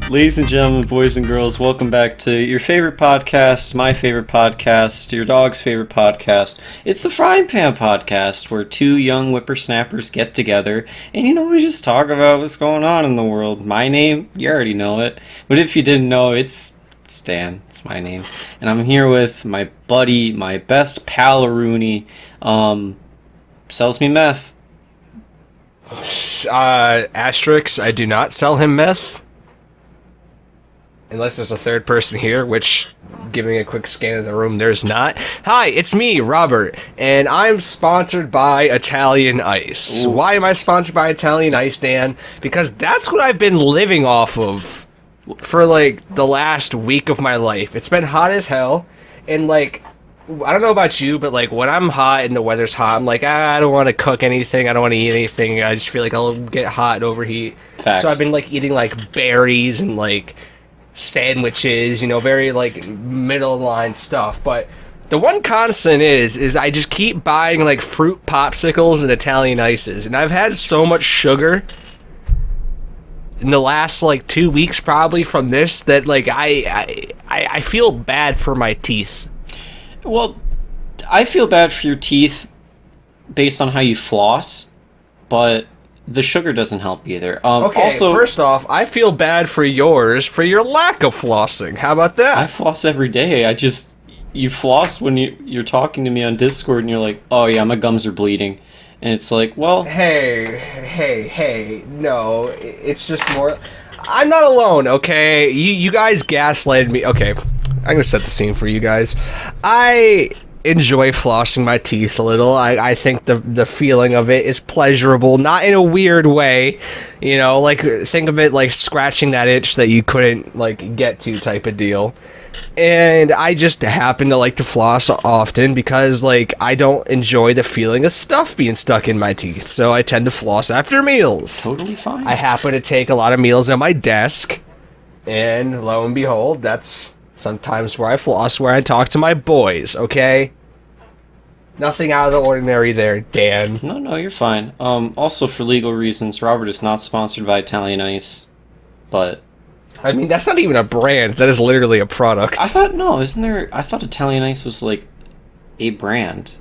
Ladies and gentlemen, boys and girls, welcome back to your favorite podcast, my favorite podcast, your dog's favorite podcast. It's the Frying Pan Podcast, where two young whippersnappers get together and, we just talk about what's going on in the world. My name, you already know it, but if you didn't know, it's Dan. It's my name. And I'm here with my buddy, my best pal, Rooney, sells me meth. Asterix, I do not sell him meth. Unless there's a third person here, which, giving a quick scan of the room, there's not. Hi, it's me, Robert, and I'm sponsored by Italian Ice. Ooh. Why am I sponsored by Italian Ice, Dan? Because that's what I've been living off of for, the last week of my life. It's been hot as hell, and, I don't know about you, but, when I'm hot and the weather's hot, I'm I don't want to cook anything, I don't want to eat anything, I just feel like I'll get hot and overheat. Facts. So I've been, eating, berries and, sandwiches, very middle line stuff. But the one constant is I just keep buying fruit popsicles and Italian ices, and I've had so much sugar in the last 2 weeks probably from this that I feel bad for my teeth. Well, I feel bad for your teeth based on how you floss, but the sugar doesn't help either. Okay, also, first off, I feel bad for yours for your lack of flossing. How about that? I floss every day. You floss when you're talking to me on Discord and you're like, oh yeah, my gums are bleeding. And it's like, well... Hey, no, it's just more... I'm not alone, okay? You guys gaslighted me. Okay, I'm gonna set the scene for you guys. I enjoy flossing my teeth a little. I think the feeling of it is pleasurable, not in a weird way, think of it like scratching that itch that you couldn't get to type of deal. And I just happen to like to floss often because I don't enjoy the feeling of stuff being stuck in my teeth, so I tend to floss after meals. Totally fine. I happen to take a lot of meals at my desk, and lo and behold, that's sometimes where I floss, where I talk to my boys, okay? Nothing out of the ordinary there, Dan. No, you're fine. Also, for legal reasons, Robert is not sponsored by Italian Ice, but... I mean, that's not even a brand. That is literally a product. I thought Italian Ice was, a brand.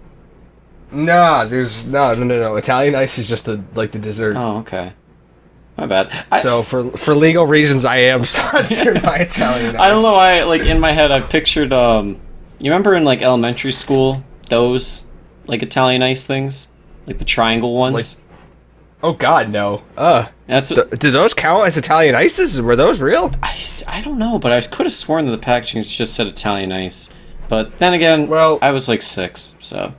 Nah, no. Italian Ice is just the dessert. Oh, okay. My bad. So, for legal reasons, I am sponsored by Italian Ice. I don't know why, in my head, I pictured, you remember in, elementary school, those, Italian Ice things? The triangle ones? Oh, God, no. Do those count as Italian Ices? Were those real? I don't know, but I could have sworn that the packaging just said Italian Ice. But then again, well, I was, 6, so...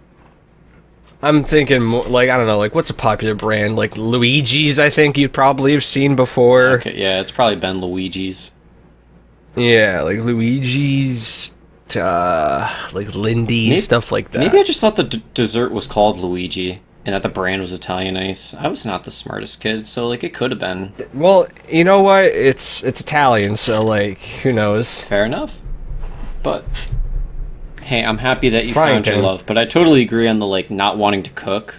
I'm thinking more, I don't know, what's a popular brand? Luigi's, I think you'd probably have seen before. Okay, yeah, it's probably been Luigi's. Yeah, Luigi's, Lindy, stuff like that. Maybe I just thought the dessert was called Luigi, and that the brand was Italian Ice. I was not the smartest kid, so, it could have been. Well, you know what? It's Italian, so, who knows? Fair enough. But... hey, I'm happy that you found your love, but I totally agree on the, not wanting to cook.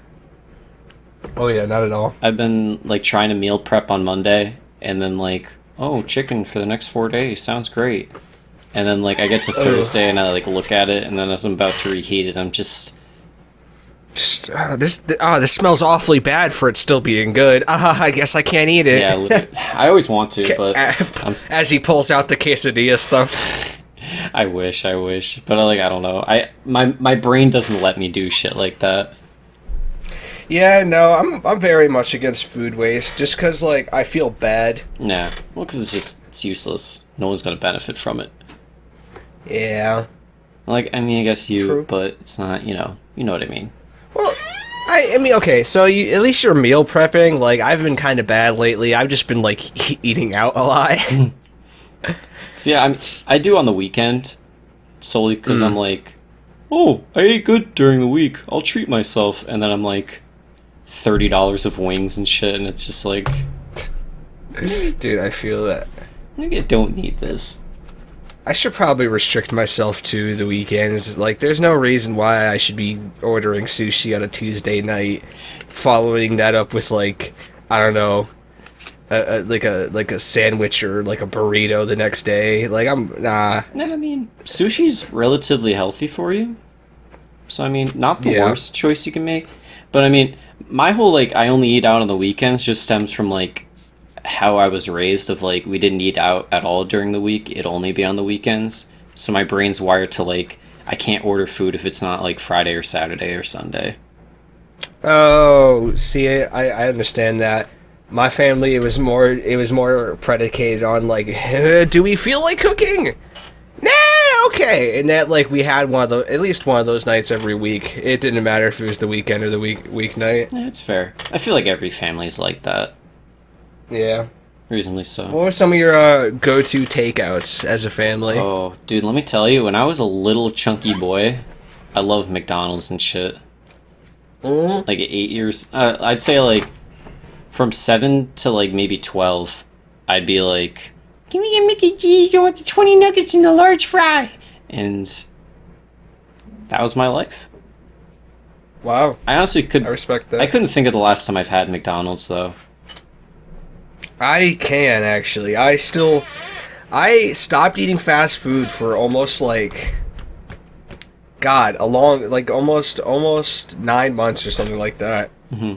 Oh, yeah, not at all. I've been, trying to meal prep on Monday, and then, oh, chicken for the next 4 days, sounds great. And then, I get to Thursday, and I, look at it, and then as I'm about to reheat it, I'm just... this smells awfully bad for it still being good. I guess I can't eat it. Yeah, I always want to, but... As he pulls out the quesadilla stuff. I wish, but I don't know. My brain doesn't let me do shit like that. Yeah, no, I'm very much against food waste, just because I feel bad. Nah, well, because it's useless. No one's gonna benefit from it. Yeah. I guess you, True. But it's not. You know what I mean. Well, I mean, okay, so at least you're meal prepping. I've been kind of bad lately. I've just been eating out a lot. So yeah, I do on the weekend, solely because I'm oh, I ate good during the week. I'll treat myself, and then I'm $30 of wings and shit, and it's just dude, I feel that. Maybe I don't need this. I should probably restrict myself to the weekends. There's no reason why I should be ordering sushi on a Tuesday night, following that up with I don't know, like a sandwich or like a burrito the next day. Like I'm nah. I mean, sushi's relatively healthy for you. So I mean, not the worst choice you can make. But I mean, my whole like I only eat out on the weekends just stems from like how I was raised of like we didn't eat out at all during the week. It'd only be on the weekends. So my brain's wired to like I can't order food if it's not like Friday or Saturday or Sunday. Oh, see, I understand that. My family, it was more predicated on like, do we feel like cooking? Nah, okay. And that like we had at least one of those nights every week. It didn't matter if it was the weekend or the weeknight. Yeah, it's fair. I feel like every family's like that. Yeah. Reasonably so. What were some of your go-to takeouts as a family? Oh, dude, let me tell you, when I was a little chunky boy, I loved McDonald's and shit. Mm-hmm. Like at 8 years, I'd say like from 7 to like maybe 12, I'd be like, "Give me a Mickey D's, I want the 20 nuggets and the large fry," and that was my life. Wow. I honestly I respect that. I couldn't think of the last time I've had McDonald's though. I can actually. I stopped eating fast food for almost like almost 9 months or something like that. Mm-hmm.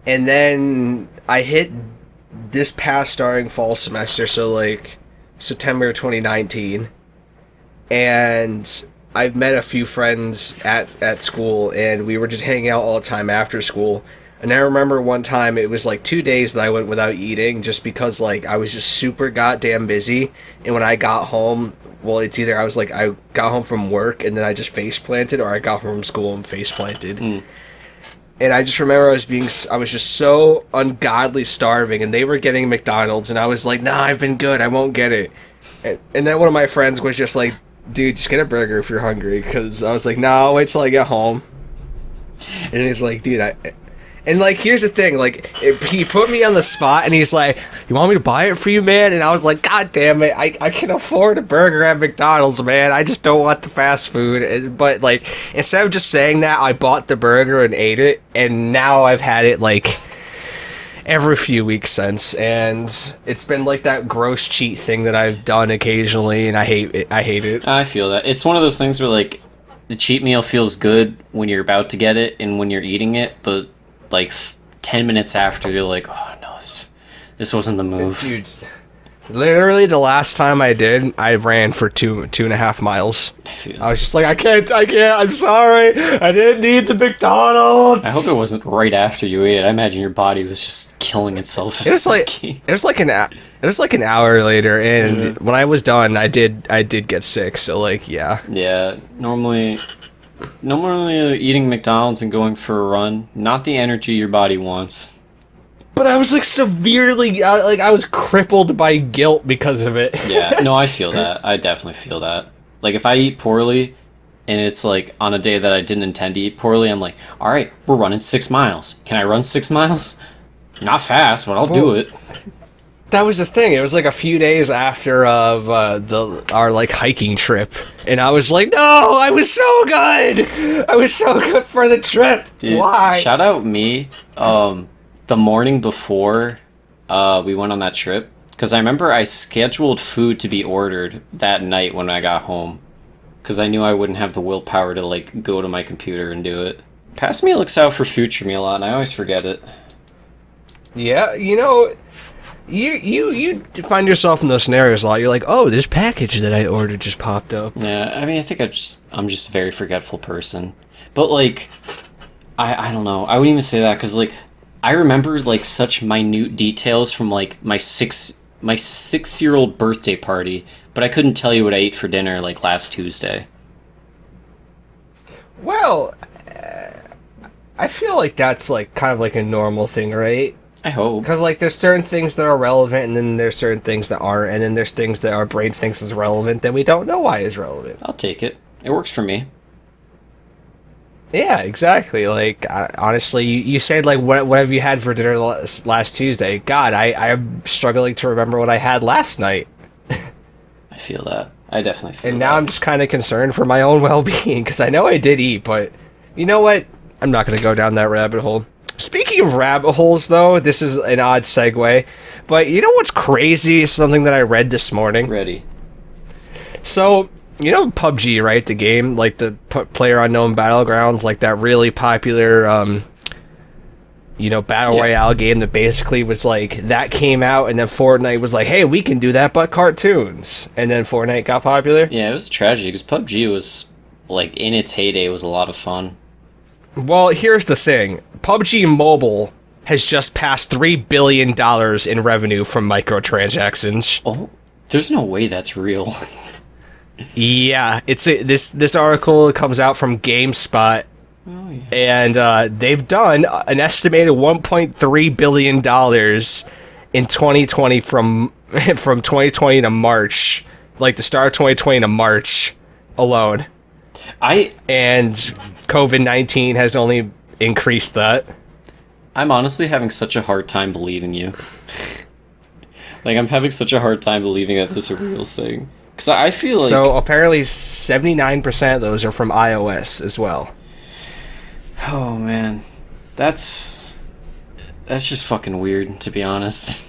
And then I hit this past starting fall semester, so like September 2019, and I've met a few friends at school, and we were just hanging out all the time after school. And I remember one time it was like 2 days that I went without eating just because like I was just super goddamn busy. And when I got home, well, it's either I got home from work and then I just face planted, or I got home from school and face planted. Mm. And I just remember I was just so ungodly starving, and they were getting McDonald's, and I was like, nah, I've been good, I won't get it. And then one of my friends was just like, dude, just get a burger if you're hungry, because I was like, nah, I'll wait till I get home. And he's like, dude, and like, here's the thing, like, he put me on the spot, and he's like, you want me to buy it for you, man? And I was like, god damn it, I can afford a burger at McDonald's, man, I just don't want the fast food. But like, instead of just saying that, I bought the burger and ate it, and now I've had it like every few weeks since, and it's been like that gross cheat thing that I've done occasionally, and I hate it. I feel that. It's one of those things where like the cheat meal feels good when you're about to get it and when you're eating it, but like 10 minutes after, you're like, oh no, this wasn't the move. Dude, literally the last time I did, I ran for 2.5 miles. I was just like, I can't, I'm sorry, I didn't need the McDonald's. I hope it wasn't right after you ate it. I imagine your body was just killing itself. It was like an hour later, and when I was done, I did get sick, so like, yeah. Yeah, normally eating McDonald's and going for a run, not the energy your body wants. But I was like severely, I was crippled by guilt because of it. Yeah, no, I feel that. I definitely feel that. Like if I eat poorly and it's like on a day that I didn't intend to eat poorly, I'm like, all right, we're running 6 miles. Can I run 6 miles? Not fast, but I'll do it. That was the thing. It was like a few days after our like hiking trip, and I was like, "No, I was so good. I was so good for the trip." Dude, why? Shout out me. The morning before we went on that trip, because I remember I scheduled food to be ordered that night when I got home, because I knew I wouldn't have the willpower to like go to my computer and do it. Past me looks out for future me a lot, and I always forget it. Yeah, you know. You find yourself in those scenarios a lot. You're like, oh, this package that I ordered just popped up. Yeah, I mean, I think I'm just a very forgetful person. But like, I don't know. I wouldn't even say that because like, I remember like such minute details from like my 6-year-old birthday party, but I couldn't tell you what I ate for dinner like last Tuesday. Well, I feel like that's like kind of like a normal thing, right? I hope. Because, like, there's certain things that are relevant, and then there's certain things that aren't, and then there's things that our brain thinks is relevant that we don't know why is relevant. I'll take it. It works for me. Yeah, exactly. Like, honestly, you said, like, what have you had for dinner last Tuesday? God, I'm struggling to remember what I had last night. I feel that. I definitely feel that. And now I'm just kind of concerned for my own well-being, because I know I did eat, but you know what? I'm not going to go down that rabbit hole. Speaking of rabbit holes, though, this is an odd segue, but you know what's crazy? Something that I read this morning. Ready. So, you know PUBG, right? The game, like the PlayerUnknown Battlegrounds, like that really popular, battle royale game that basically was like, that came out, and then Fortnite was like, hey, we can do that, but cartoons. And then Fortnite got popular. Yeah, it was a tragedy, because PUBG was, like, in its heyday, was a lot of fun. Well, here's the thing. PUBG Mobile has just passed $3 billion in revenue from microtransactions. Oh, there's no way that's real. Yeah, this article comes out from GameSpot, and they've done an estimated $1.3 billion in 2020 from 2020 to March, like the start of 2020 to March alone. And COVID-19 has only increased that. I'm honestly having such a hard time believing you. Like, I'm having such a hard time believing that this is a real thing. Because I feel like... So, apparently 79% of those are from iOS as well. Oh, man. That's just fucking weird, to be honest.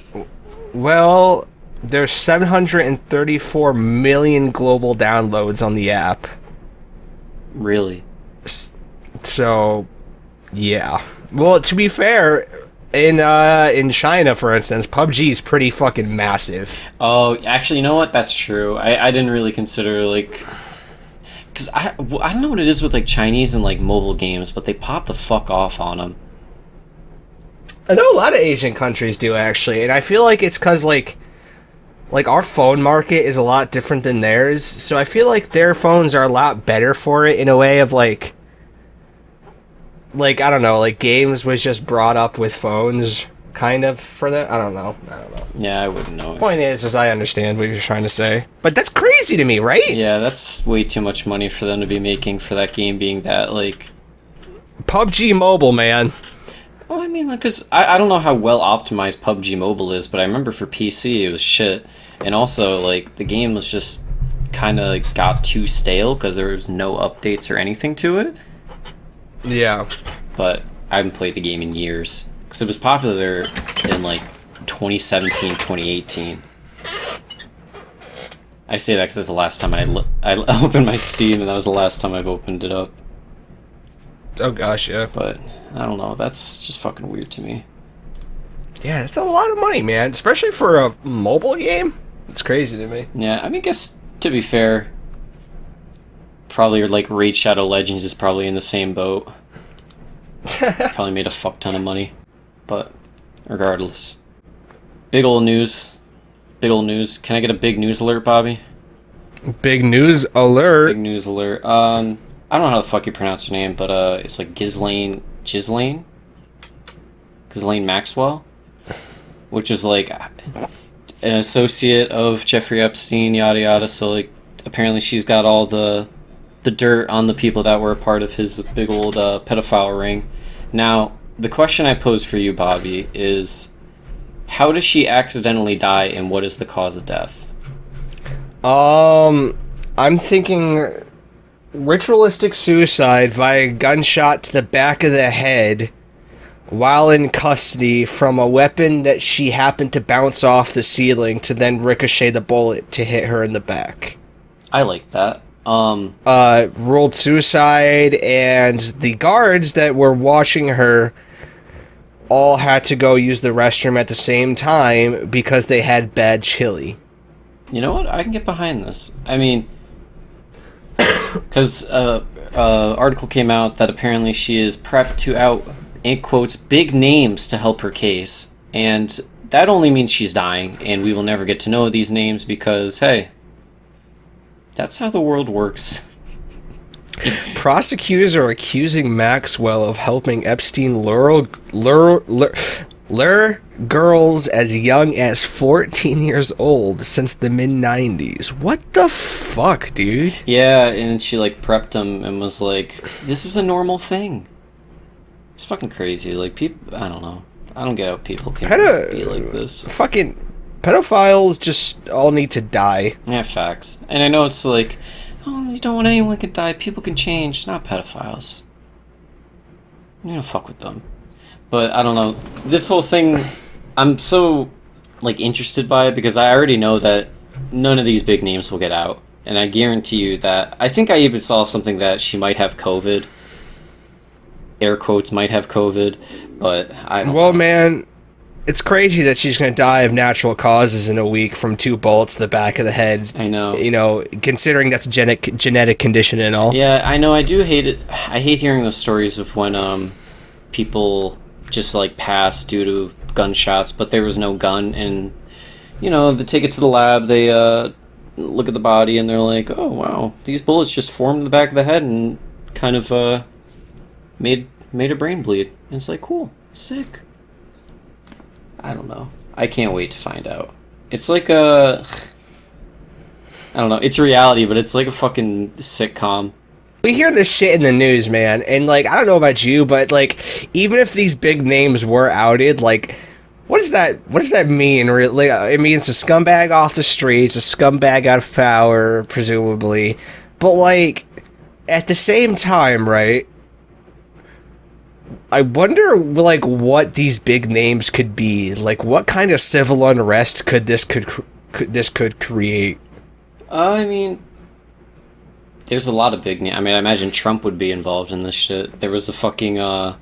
Well, there's 734 million global downloads on the app. Really? So, yeah. Well, to be fair, in China, for instance, PUBG is pretty fucking massive. Oh, actually, you know what? That's true. I didn't really consider, like... Because I don't know what it is with, like, Chinese and, like, mobile games, but they pop the fuck off on them. I know a lot of Asian countries do, actually, and I feel like it's because, like our phone market is a lot different than theirs, so I feel like their phones are a lot better for it in a way of, like, I don't know, like, games was just brought up with phones, kind of, for that. I don't know. Yeah, I wouldn't know. Point is I understand what you're trying to say. But that's crazy to me, right? Yeah, that's way too much money for them to be making for that game being that, like... PUBG Mobile, man. Well, I mean, like, because I don't know how well optimized PUBG Mobile is, but I remember for PC it was shit. And also, like, the game was just kind of got too stale because there was no updates or anything to it. Yeah. But I haven't played the game in years. Because it was popular in, like, 2017, 2018. I say that because that's the last time I opened my Steam, and that was the last time I've opened it up. Oh, gosh, yeah. But, I don't know, that's just fucking weird to me. Yeah, that's a lot of money, man. Especially for a mobile game. It's crazy to me. Yeah, I mean, guess, to be fair, probably, like, Raid Shadow Legends is probably in the same boat. Probably made a fuck ton of money. But, regardless. Big old news. Big old news. Can I get a big news alert, Bobby? Big news alert? Big news alert. I don't know how the fuck you pronounce her name, but, it's like Ghislaine Maxwell? Which is, like, an associate of Jeffrey Epstein, yada yada, so, like, apparently she's got all the dirt on the people that were a part of his big old, pedophile ring. Now, the question I pose for you, Bobby, is how does she accidentally die, and what is the cause of death? I'm thinking ritualistic suicide via gunshot to the back of the head while in custody from a weapon that she happened to bounce off the ceiling to then ricochet the bullet to hit her in the back. I like that. Ruled suicide, and the guards that were watching her all had to go use the restroom at the same time because they had bad chili. You know what? I can get behind this. I mean, because article came out that apparently she is prepped to out, in quotes, big names to help her case, and that only means she's dying, and we will never get to know these names because, hey, that's how the world works. Prosecutors are accusing Maxwell of helping Epstein lure girls as young as 14 years old since the mid-90s. What the fuck, dude? Yeah, and she, like, prepped him and was like, this is a normal thing. It's fucking crazy. Like, people, I don't know. I don't get how people can be like this. Fucking pedophiles just all need to die. Yeah, facts. And I know it's like, oh, you don't want anyone to die. People can change. Not pedophiles. You don't fuck with them. But I don't know. This whole thing, I'm so like interested by it because I already know that none of these big names will get out, and I guarantee you that. I think I even saw something that she might have COVID. Air quotes, might have COVID, but I don't know. Man, it's crazy that she's going to die of natural causes in a week from 2 bullets to the back of the head. I know. You know, considering that's a genetic condition and all. Yeah, I know. I do hate it. I hate hearing those stories of when people just like pass due to gunshots, but there was no gun, and you know, they take it to the lab, they look at the body, and they're like, oh wow, these bullets just formed in the back of the head and kind of made a brain bleed. And it's like, cool, sick. I don't know. I can't wait to find out. It's like I don't know, it's reality, but it's like a fucking sitcom. We hear this shit in the news, man, and like, I don't know about you, but like, even if these big names were outed, like, what does that mean? Really, it means a scumbag off the streets, a scumbag out of power, presumably. But like, at the same time, right? I wonder, like, what these big names could be. Like, what kind of civil unrest could create? I mean, there's a lot of big names. I mean, I imagine Trump would be involved in this shit. There was a fucking I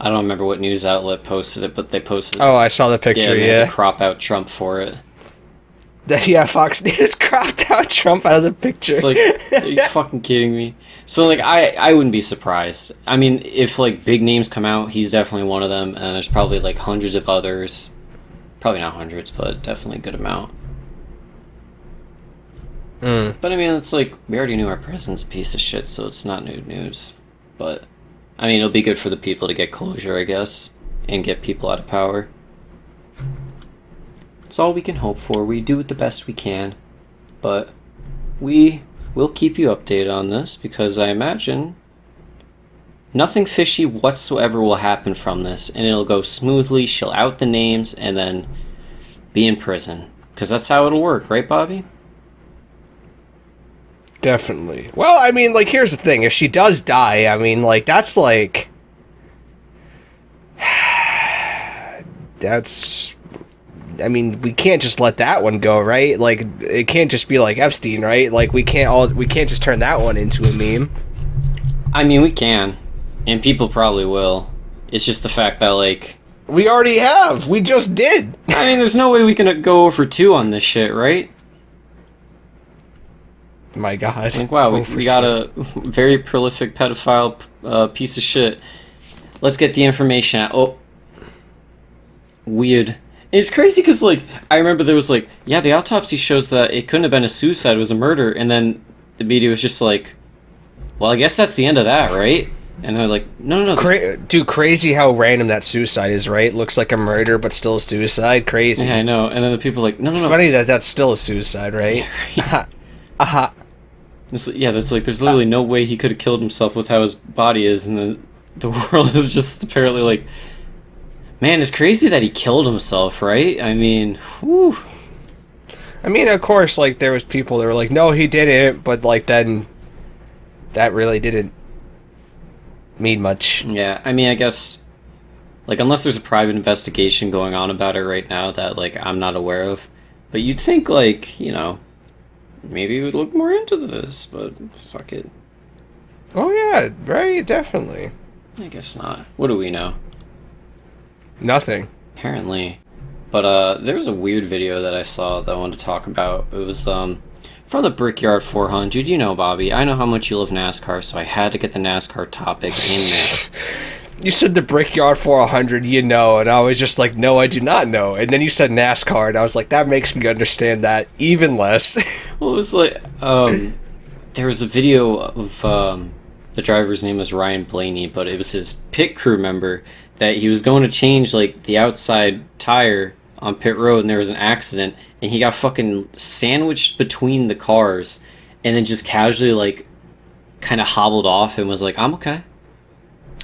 don't remember what news outlet posted it, but they posted. Oh, I saw the picture. They had to crop out Trump for it. Yeah, Fox News cropped out Trump out of the picture. It's like, are you fucking kidding me? So, like, I wouldn't be surprised. I mean, if, like, big names come out, he's definitely one of them, and there's probably, like, hundreds of others. Probably not hundreds, but definitely a good amount. But, I mean, it's like, we already knew our president's a piece of shit, so it's not new news. But, I mean, it'll be good for the people to get closure, I guess, and get people out of power. It's all we can hope for. We do it the best we can. But we will keep you updated on this, because I imagine nothing fishy whatsoever will happen from this, and it'll go smoothly. She'll out the names and then be in prison. Because that's how it'll work, right, Bobby? Definitely. Well, I mean, like, here's the thing. If she does die, I mean, like, that's like... that's... I mean, we can't just let that one go, right? Like, it can't just be like Epstein, right? Like, we can't just turn that one into a meme. I mean, we can. And people probably will. It's just the fact that, like... we already have. We just did. I mean, there's no way we can go over 2 on this shit, right? My God. Like, wow, we got a very prolific pedophile piece of shit. Let's get the information out. Oh. Weird. And it's crazy because, like, I remember there was, like, yeah, the autopsy shows that it couldn't have been a suicide, it was a murder. And then the media was just like, well, I guess that's the end of that, right? And they're like, no. Dude, crazy how random that suicide is, right? Looks like a murder, but still a suicide. Crazy. Yeah, I know. And then the people are like, no. Funny that that's still a suicide, right? Yeah, that's like, there's literally no way he could have killed himself with how his body is. And the world is just apparently like, man, it's crazy that he killed himself, right? I mean, whew. I mean, of course, like, there was people that were like, no, he didn't, but, like, then that really didn't mean much. Yeah, I mean, I guess, like, unless there's a private investigation going on about it right now that, like, I'm not aware of. But you'd think, like, you know, maybe we'd look more into this, but fuck it. Oh, yeah, right, definitely. I guess not. What do we know? Nothing. Apparently. But there was a weird video that I saw that I wanted to talk about. It was from the Brickyard 400. You know, Bobby, I know how much you love NASCAR, so I had to get the NASCAR topic in there. You said the Brickyard 400, you know, and I was just like, no, I do not know. And then you said NASCAR, and I was like, that makes me understand that even less. Well, it was like, there was a video of, the driver's name was Ryan Blaney, but it was his pit crew member that he was going to change, like, the outside tire on pit road, and there was an accident, and he got fucking sandwiched between the cars, and then just casually, like, kind of hobbled off and was like, I'm okay.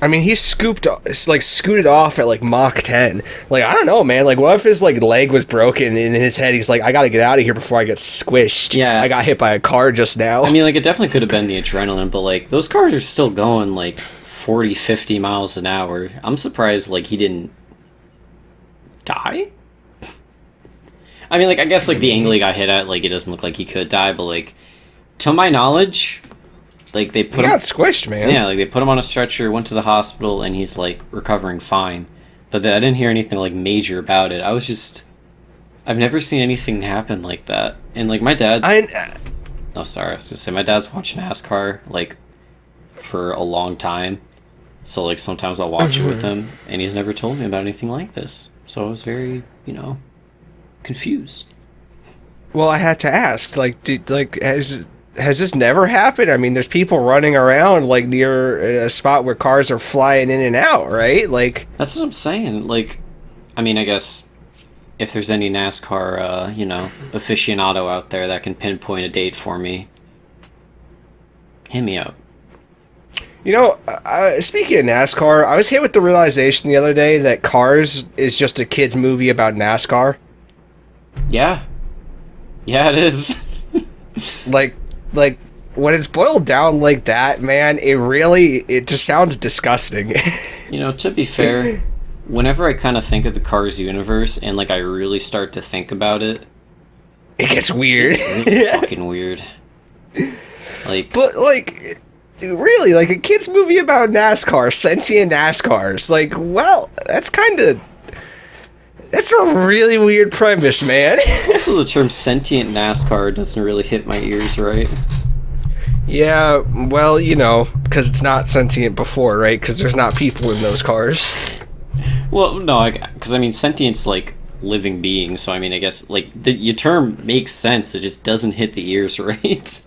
I mean, he scooted off at, like, Mach 10. Like, I don't know, man. Like, what if his, like, leg was broken, and in his head he's like, I gotta get out of here before I get squished. Yeah. I got hit by a car just now. I mean, like, it definitely could have been the adrenaline, but, like, those cars are still going, like, 40, 50 miles an hour. I'm surprised, like, he didn't die? I mean, like, I guess, like, the angle he got hit at, like, it doesn't look like he could die, but, like, to my knowledge, like, they put him... He got squished, man. Yeah, like, they put him on a stretcher, went to the hospital, and he's, like, recovering fine. But I didn't hear anything, like, major about it. I've never seen anything happen like that. And, like, my dad... Oh, sorry, I was gonna say, my dad's watched NASCAR, like, for a long time. So, like, sometimes I'll watch it with him, and he's never told me about anything like this. So I was very, confused. Well, I had to ask, like, has this never happened? I mean, there's people running around, like, near a spot where cars are flying in and out, right? Like... That's what I'm saying. Like, I mean, I guess if there's any NASCAR, aficionado out there that can pinpoint a date for me, hit me up. Speaking of NASCAR, I was hit with the realization the other day that Cars is just a kid's movie about NASCAR. Yeah. Yeah, it is. like, when it's boiled down like that, man, it just sounds disgusting. To be fair, whenever I kind of think of the Cars universe and, like, I really start to think about it... It gets weird. It's really fucking weird. Like... But, like... Really, like a kid's movie about NASCAR, sentient NASCARs. Like, well, that's a really weird premise, man. Also, the term sentient NASCAR doesn't really hit my ears, right? Yeah, well, because it's not sentient before, right? Because there's not people in those cars. Well, no, because I mean, sentient's like living being, so I mean, I guess, like, your term makes sense, it just doesn't hit the ears, right?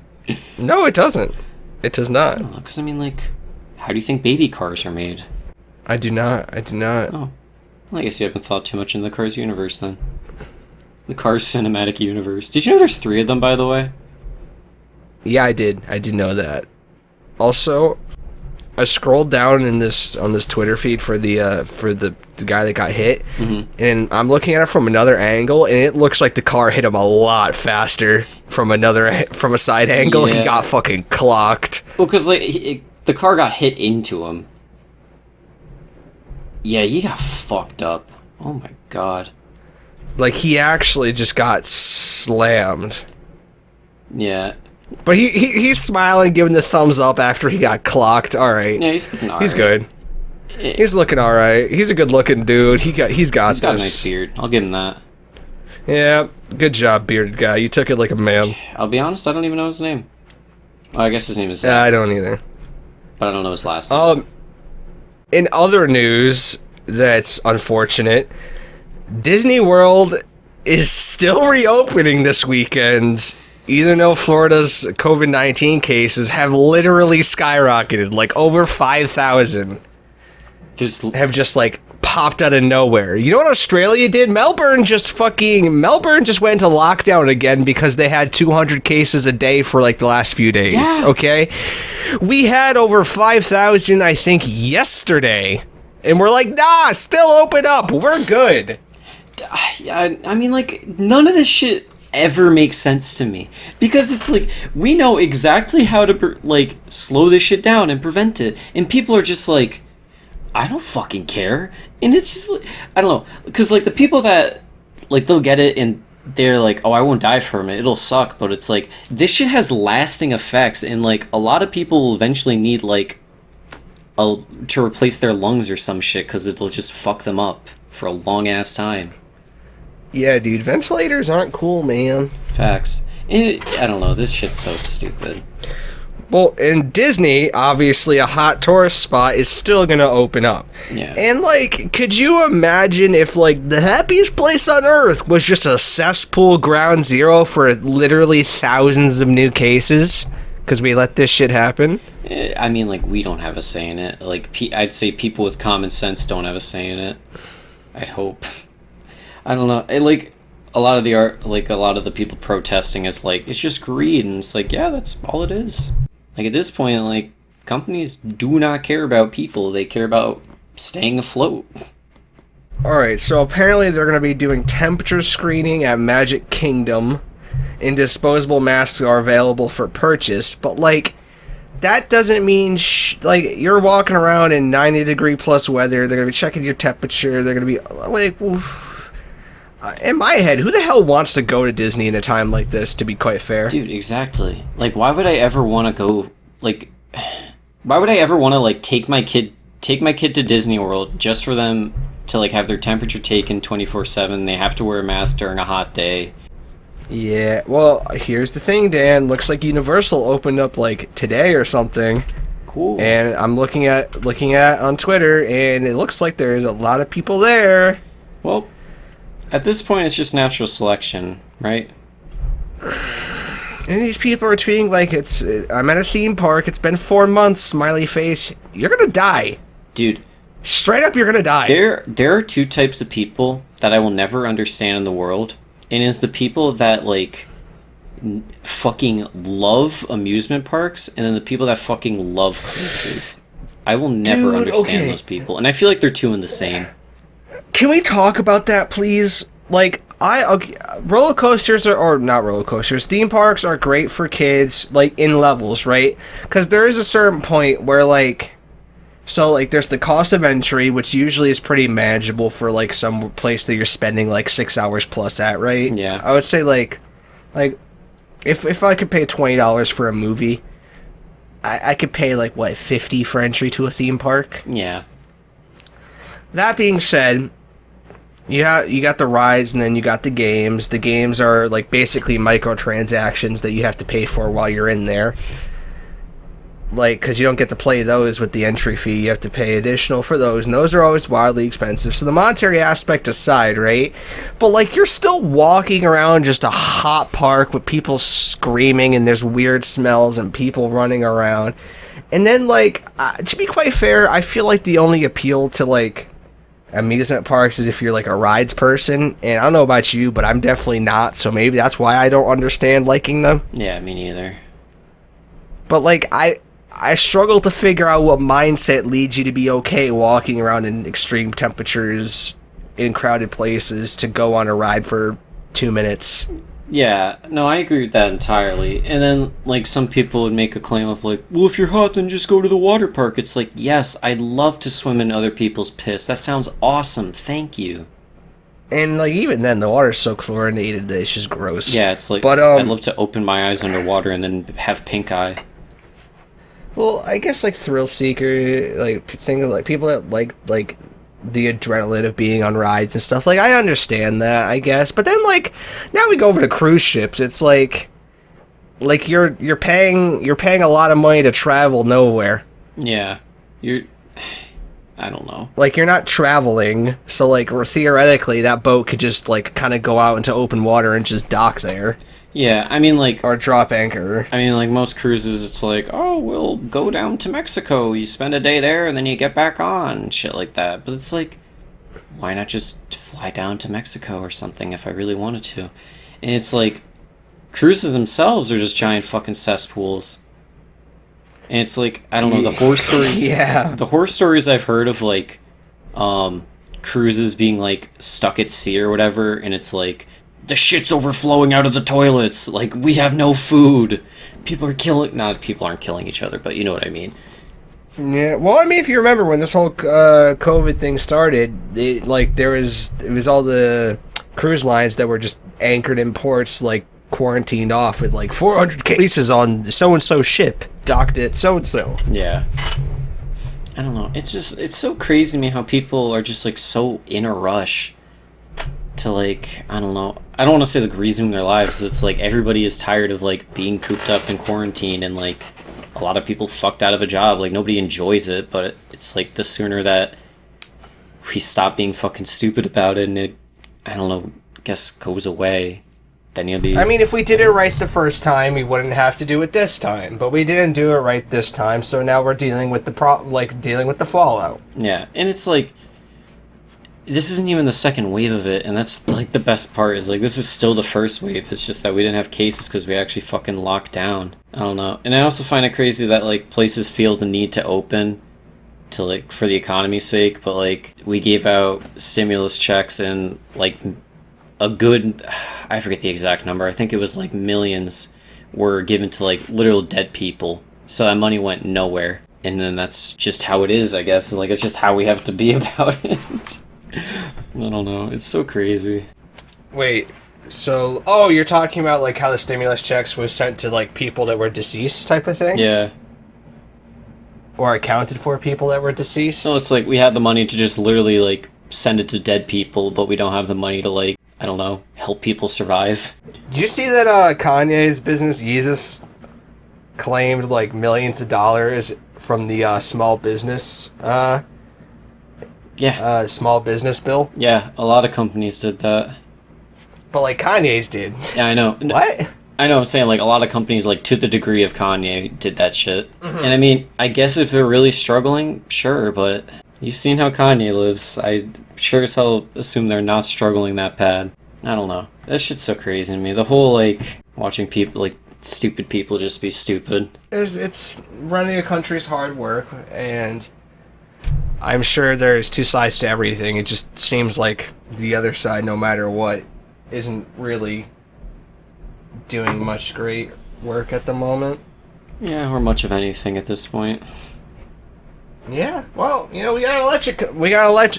No, it doesn't. It does not. Because, I mean, like, how do you think baby cars are made? I do not. Oh. Well, I guess you haven't thought too much in the Cars universe, then. The Cars cinematic universe. Did you know there's 3 of them, by the way? Yeah, I did. I did know that. Also, I scrolled down on this Twitter feed for the guy that got hit, and I'm looking at it from another angle, and it looks like the car hit him a lot faster from a side angle. Yeah. He got fucking clocked. Well, because like the car got hit into him. Yeah, he got fucked up. Oh my god. Like, he actually just got slammed. Yeah. But he's smiling, giving the thumbs up after he got clocked. All right. Yeah, he's looking all right. He's good. He's looking all right. He's a good-looking dude. He's got this. He's got a nice beard. I'll give him that. Yeah, good job, bearded guy. You took it like a man. I'll be honest, I don't even know his name. Well, I guess his name is Zach. Yeah, I don't either. But I don't know his last name. In other news that's unfortunate, Disney World is still reopening this weekend, even though Florida's COVID-19 cases have literally skyrocketed, like over 5,000 have just like popped out of nowhere. You know what Australia did? Melbourne just went into lockdown again because they had 200 cases a day for like the last few days. Yeah. Okay, we had over 5,000, I think, yesterday, and we're like, nah, still open up. We're good. I mean, like, none of this shit ever makes sense to me, because it's like we know exactly how to like slow this shit down and prevent it, and people are just like, I don't fucking care. And it's just, I don't know, because like the people that like they'll get it and they're like, oh, I won't die from it, it'll suck, but it's like this shit has lasting effects, and like a lot of people will eventually need like to replace their lungs or some shit because it'll just fuck them up for a long ass time. Yeah, dude, ventilators aren't cool, man. Facts. I don't know, this shit's so stupid. Well, in Disney, obviously a hot tourist spot is still gonna open up. Yeah. And, like, could you imagine if, like, the happiest place on Earth was just a cesspool ground zero for literally thousands of new cases? Because we let this shit happen? I mean, like, we don't have a say in it. Like, I'd say people with common sense don't have a say in it. I'd hope. I don't know. Like, a lot of the people protesting is like, it's just greed, and it's like, yeah, that's all it is. Like, at this point, like, companies do not care about people. They care about staying afloat. Alright, so apparently they're going to be doing temperature screening at Magic Kingdom, and disposable masks are available for purchase, but, like, that doesn't mean like you're walking around in 90-degree plus weather. They're gonna be checking your temperature. They're gonna be like, in my head, who the hell wants to go to Disney in a time like this? To be quite fair, dude, exactly. Like, why would I ever want to go? Like, why would I ever want to like take my kid to Disney World just for them to like have their temperature taken 24/7? They have to wear a mask during a hot day. Yeah, well, here's the thing, Dan. Looks like Universal opened up like today or something. Cool. And I'm looking at on Twitter, and it looks like there's a lot of people there. Well, at this point, it's just natural selection, right? And these people are tweeting like I'm at a theme park. It's been 4 months. Smiley face. You're gonna die, dude. Straight up, you're gonna die. There are two types of people that I will never understand in the world. And it's the people that, like, fucking love amusement parks, and then the people that fucking love cruises. I will never understand those people. And I feel like they're two in the same. Can we talk about that, please? Like, roller coasters or not roller coasters, theme parks are great for kids, like, in levels, right? Because there is a certain point where, like... So, like, there's the cost of entry, which usually is pretty manageable for, like, some place that you're spending, like, 6 hours plus at, right? Yeah. I would say, like if I could pay $20 for a movie, I could pay, like, what, $50 for entry to a theme park? Yeah. That being said, you got the rides, and then you got the games. The games are, like, basically microtransactions that you have to pay for while you're in there. Like, because you don't get to play those with the entry fee. You have to pay additional for those, and those are always wildly expensive. So the monetary aspect aside, right? But, like, you're still walking around just a hot park with people screaming, and there's weird smells and people running around. And then, like, to be quite fair, I feel like the only appeal to, like, amusement parks is if you're, like, a rides person. And I don't know about you, but I'm definitely not, so maybe that's why I don't understand liking them. Yeah, me neither. But, like, I struggle to figure out what mindset leads you to be okay walking around in extreme temperatures in crowded places to go on a ride for 2 minutes. Yeah, no, I agree with that entirely. And then, like, some people would make a claim of, like, well, if you're hot, then just go to the water park. It's like, yes, I'd love to swim in other people's piss. That sounds awesome. Thank you. And, like, even then, the water's so chlorinated that it's just gross. Yeah, it's like, but, I'd love to open my eyes underwater and then have pink eye. Well, I guess, like, thrill seeker, like, things like people that like the adrenaline of being on rides and stuff. Like, I understand that, I guess. But then, like, now we go over to cruise ships. It's like you're paying a lot of money to travel nowhere. Yeah, I don't know. Like, you're not traveling, so, like, theoretically, that boat could just, like, kind of go out into open water and just dock there. Yeah, I mean, like... Or drop anchor. I mean, like, most cruises, it's like, oh, we'll go down to Mexico, you spend a day there, and then you get back on, shit like that. But it's like, why not just fly down to Mexico or something if I really wanted to? And it's like, cruises themselves are just giant fucking cesspools. And it's like, I don't know, the horror stories... Yeah. The horror stories I've heard of, like, cruises being, like, stuck at sea or whatever, and it's like... The shit's overflowing out of the toilets. Like, we have no food. People aren't killing each other, but you know what I mean. Yeah, well, I mean, if you remember when this whole COVID thing started, it was all the cruise lines that were just anchored in ports, like, quarantined off with, like, 400 cases on so-and-so ship, docked at so-and-so. Yeah. I don't know. It's so crazy to me how people are just, like, so in a rush to, like, I don't know. I don't want to say, like, resume their lives. It's like everybody is tired of, like, being cooped up in quarantine, and, like, a lot of people fucked out of a job. Like, nobody enjoys it, but it's like the sooner that we stop being fucking stupid about it and it, I don't know, I guess goes away, then you'll be... I mean, if we did it right the first time, we wouldn't have to do it this time. But we didn't do it right this time, so now we're dealing with dealing with the fallout. Yeah, and it's like... This isn't even the second wave of it, and that's, like, the best part, is, like, this is still the first wave. It's just that we didn't have cases because we actually fucking locked down. I don't know. And I also find it crazy that, like, places feel the need to open to, like, for the economy's sake, but, like, we gave out stimulus checks and, like, a good... I forget the exact number. I think it was, like, millions were given to, like, literal dead people So that money went nowhere. And then that's just how it is, I guess. Like, it's just how we have to be about it. I don't know. It's so crazy. Wait, so... you're talking about, like, how the stimulus checks was sent to, like, people that were deceased type of thing? Yeah. Or accounted for people that were deceased? So it's like we had the money to just literally, like, send it to dead people, but we don't have the money to, like, I don't know, help people survive. Did you see that Kanye's business, Yeezus, claimed, like, millions of dollars from the small business... small business bill? Yeah, a lot of companies did that. But, like, Kanye's did. Yeah, I know. What? I know, I'm saying, like, a lot of companies, like, to the degree of Kanye, did that shit. Mm-hmm. And, I mean, I guess if they're really struggling, sure, but you've seen how Kanye lives. I sure as hell assume they're not struggling that bad. I don't know. That shit's so crazy to me. The whole, like, watching people, like, stupid people just be stupid. It's running a country's hard work, and I'm sure there's two sides to everything. It just seems like the other side, no matter what, isn't really doing much great work at the moment. Yeah, or much of anything at this point. Yeah, well, you know, we got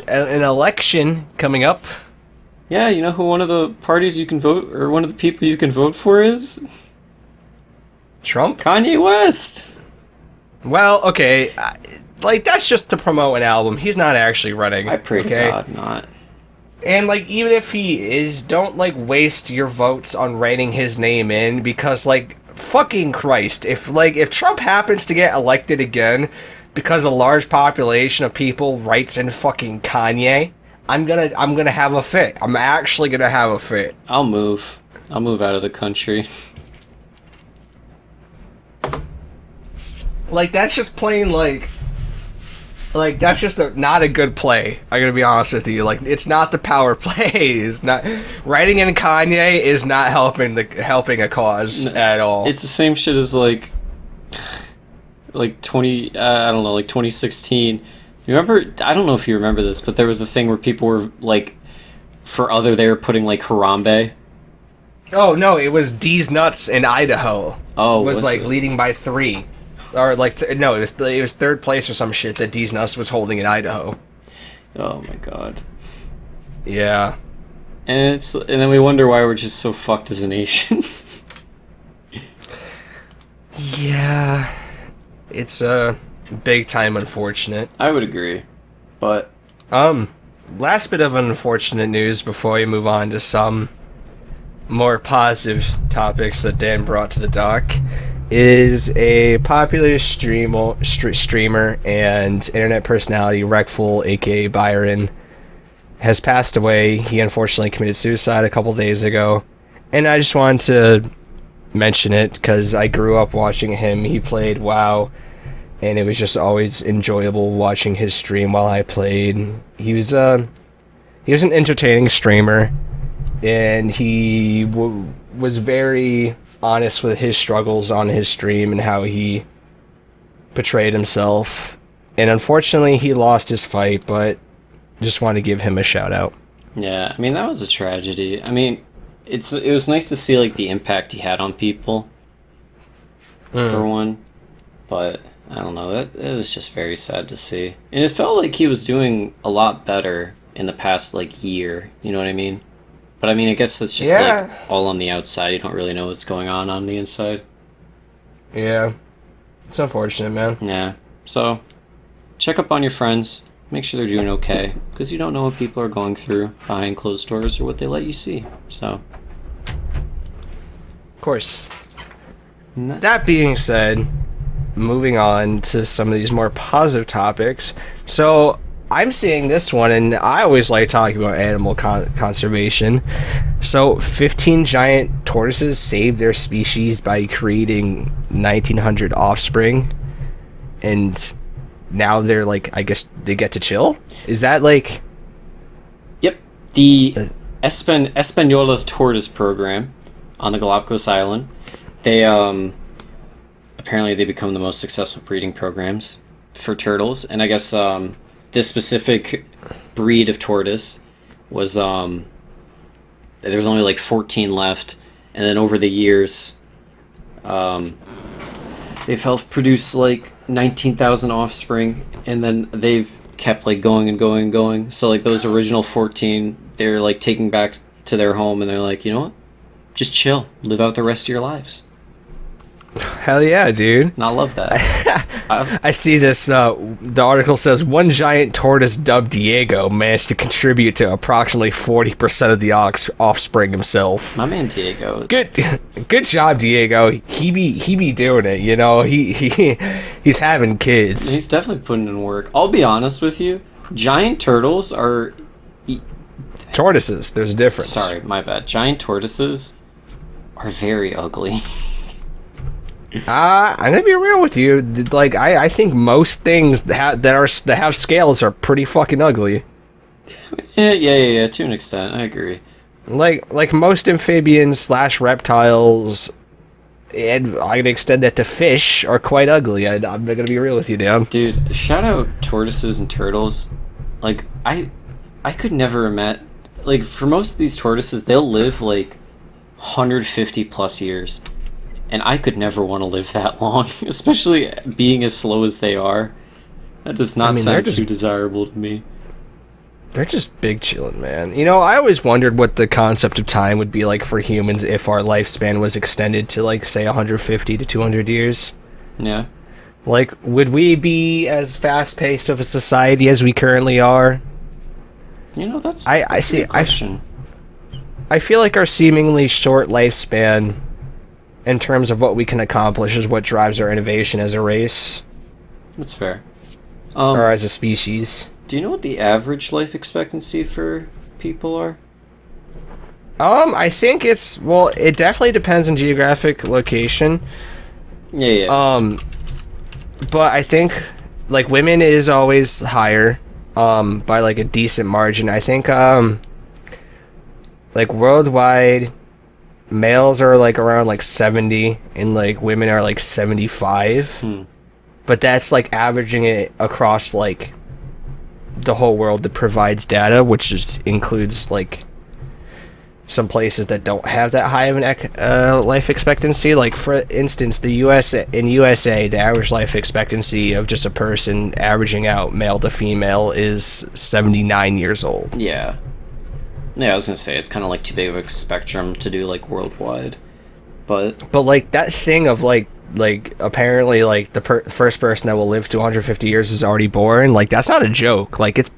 an election coming up. Yeah, you know who one of the parties you can vote, or one of the people you can vote for is? Trump? Kanye West! Well, okay, like, that's just to promote an album. He's not actually running. I pray to God not. And, like, even if he is, don't, like, waste your votes on writing his name in, because, like, fucking Christ, if Trump happens to get elected again because a large population of people writes in fucking Kanye, I'm gonna have a fit. I'm actually gonna have a fit. I'll move out of the country. Like, that's just plain, like, that's just not a good play. I'm gonna be honest with you. Like, it's not the power play. It's not writing in Kanye is not helping a cause at all. It's the same shit as like 2016. You remember? I don't know if you remember this, but there was a thing where people were like, they were putting like Harambe. Oh no, it was D's Nuts in Idaho. Oh, it was like leading by 3. Or like it was third place or some shit that D's Nuts was holding in Idaho. Oh my god. Yeah. And then we wonder why we're just so fucked as a nation. Yeah. It's big time unfortunate. I would agree. But last bit of unfortunate news before we move on to some more positive topics that Dan brought to the dock is a popular streamer and internet personality, Wreckful, aka Byron, has passed away. He unfortunately committed suicide a couple days ago, and I just wanted to mention it because I grew up watching him. He played WoW, and it was just always enjoyable watching his stream while I played. He was an entertaining streamer, and he was very honest with his struggles on his stream and how he portrayed himself. And unfortunately, he lost his fight, but just want to give him a shout out. Yeah, I mean, that was a tragedy. I mean, it was nice to see like the impact he had on people, for one. But I don't know, it was just very sad to see. And it felt like he was doing a lot better in the past like year, you know what I mean? But I mean, I guess that's just like all on the outside. You don't really know what's going on the inside. Yeah. It's unfortunate, man. Yeah. So, check up on your friends. Make sure they're doing okay. Because you don't know what people are going through behind closed doors or what they let you see. So. Of course. That being said, moving on to some of these more positive topics. So, I'm seeing this one, and I always like talking about animal conservation. So, 15 giant tortoises saved their species by creating 1,900 offspring, and now they're like, I guess they get to chill? Is that like... Yep. The Española's tortoise program on the Galapagos Island, they, apparently they become the most successful breeding programs for turtles, and I guess, this specific breed of tortoise was there was only like 14 left, and then over the years they've helped produce like 19,000 offspring, and then they've kept like going and going and going. So like those original 14, they're like taking back to their home, and they're like, you know what? Just chill, live out the rest of your lives. Hell yeah, dude. And I love that. I see this, the article says, one giant tortoise dubbed Diego managed to contribute to approximately 40% of the offspring himself. My man Diego. Good job, Diego. He be doing it, you know. He's having kids. He's definitely putting in work. I'll be honest with you. Giant turtles are... Tortoises, there's a difference. Sorry, my bad. Giant tortoises are very ugly. I'm gonna be real with you. Like, I think most things that have scales are pretty fucking ugly. Yeah. To an extent, I agree. Like most amphibians / reptiles, and I can extend that to fish, are quite ugly. I'm gonna be real with you, Dan. Dude, shout out tortoises and turtles. Like, I could never imagine. Like, for most of these tortoises, they'll live like 150 plus years. And I could never want to live that long, especially being as slow as they are. That does not sound too desirable to me. They're just big chillin', man. You know, I always wondered what the concept of time would be like for humans if our lifespan was extended to, like, say, 150 to 200 years. Yeah. Like, would we be as fast-paced of a society as we currently are? You know, that's I see. a good question. I feel like our seemingly short lifespan, in terms of what we can accomplish, is what drives our innovation as a race. That's fair. Or as a species. Do you know what the average life expectancy for people are? I think it definitely depends on geographic location. Yeah. But I think, like, women is always higher, by, like, a decent margin. I think, like, worldwide, males are, like, around, like, 70, and, like, women are, like, 75. But that's, like, averaging it across, like, the whole world that provides data, which just includes, like, some places that don't have that high of an life expectancy. Like, for instance, in USA, the average life expectancy of just a person averaging out male to female is 79 years old. Yeah, I was gonna say, it's kind of like too big of a spectrum to do, like, worldwide. But like, that thing of, like apparently, like, the first person that will live to 150 years is already born. Like, that's not a joke. Like, it's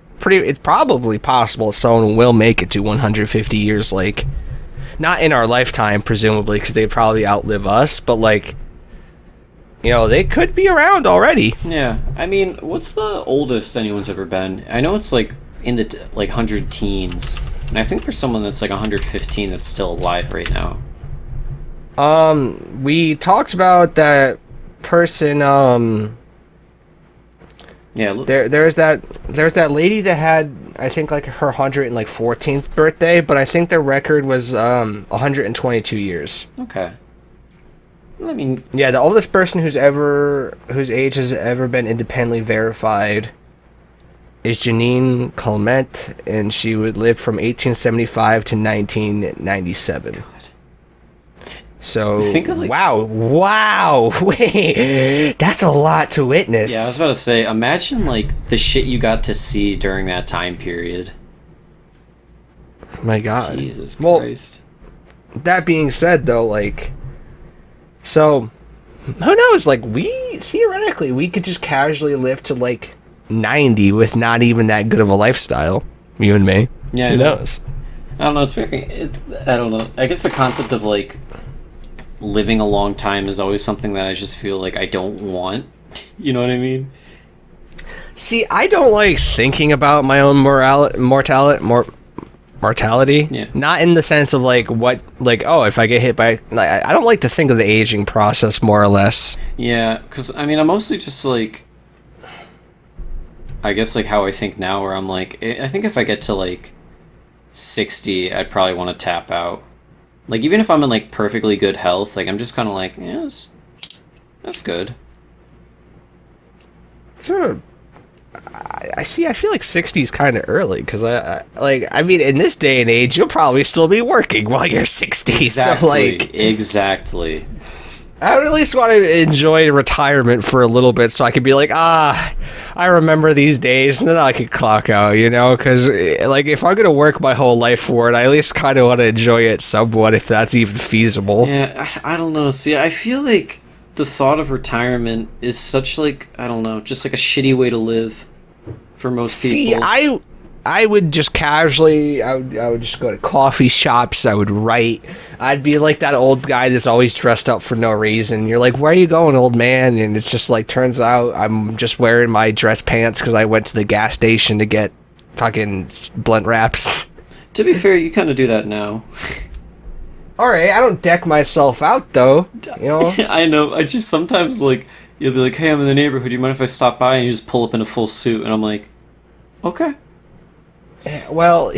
probably possible someone will make it to 150 years, like, not in our lifetime, presumably, because they'd probably outlive us, but, like, you know, they could be around already. Yeah, I mean, what's the oldest anyone's ever been? I know it's, like, in the, like, 100 teens, and I think there's someone that's, like, 115 that's still alive right now. We talked about that person, Yeah, there's that lady that had, I think, like, her 114th birthday, but I think their record was 122 years. Okay. I mean, yeah, the oldest person whose age has ever been independently verified is Janine Calment, and she would live from 1875 to 1997. God. So, think of, like, wow, wait, that's a lot to witness. Yeah, I was about to say, imagine, like, the shit you got to see during that time period. My God. Jesus Christ. That being said, though, like, so, who knows, like, theoretically, we could just casually live to, like, 90 with not even that good of a lifestyle, you and me. Yeah, who knows? I don't know, I don't know. I guess the concept of, like, living a long time is always something that I just feel like I don't want. You know what I mean? See, I don't like thinking about my own mortality. Yeah. Not in the sense of, like, what, like, oh, if I get hit by, like, I don't like to think of the aging process, more or less. Yeah, because, I mean, I'm mostly just, like, I guess, like, how I think now, where I'm like, I think if I get to, like, 60, I'd probably want to tap out. Like, even if I'm in, like, perfectly good health, like, I'm just kind of like, yeah, that's good. Sort of. I feel like 60 is kind of early, because I mean, in this day and age, you'll probably still be working while you're 60. Exactly. So, like, exactly. I would at least want to enjoy retirement for a little bit so I could be like, I remember these days, and then I could clock out, you know? Because, like, if I'm going to work my whole life for it, I at least kind of want to enjoy it somewhat, if that's even feasible. Yeah, I don't know. See, I feel like the thought of retirement is such, like, I don't know, just like a shitty way to live for most people. See, I would just casually, I would just go to coffee shops, I would write. I'd be like that old guy that's always dressed up for no reason. You're like, where are you going, old man? And it's just like, turns out I'm just wearing my dress pants because I went to the gas station to get fucking blunt wraps. To be fair, you kind of do that now. Alright, I don't deck myself out, though, you know? I know, I just sometimes, like, you'll be like, hey, I'm in the neighborhood, do you mind if I stop by? And you just pull up in a full suit, and I'm like, okay. Well,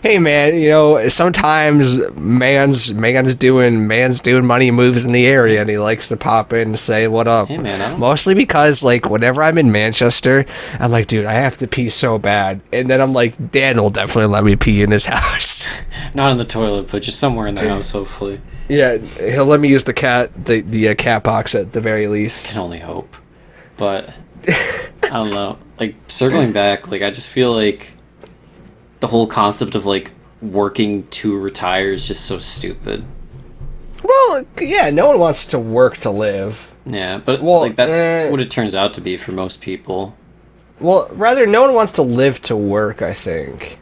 hey man, you know, sometimes man's doing money moves in the area, and he likes to pop in and say what up. Hey man, mostly because, like, whenever I'm in Manchester, I'm like, dude, I have to pee so bad, and then I'm like, Dan will definitely let me pee in his house. Not in the toilet, but just somewhere in the house, hopefully. Yeah, he'll let me use the cat box at the very least. Can only hope, but I don't know. Like, circling back, like, I just feel like the whole concept of, like, working to retire is just so stupid. Well, yeah, no one wants to work to live. Yeah, but, like, that's what it turns out to be for most people. Well, rather, no one wants to live to work, I think.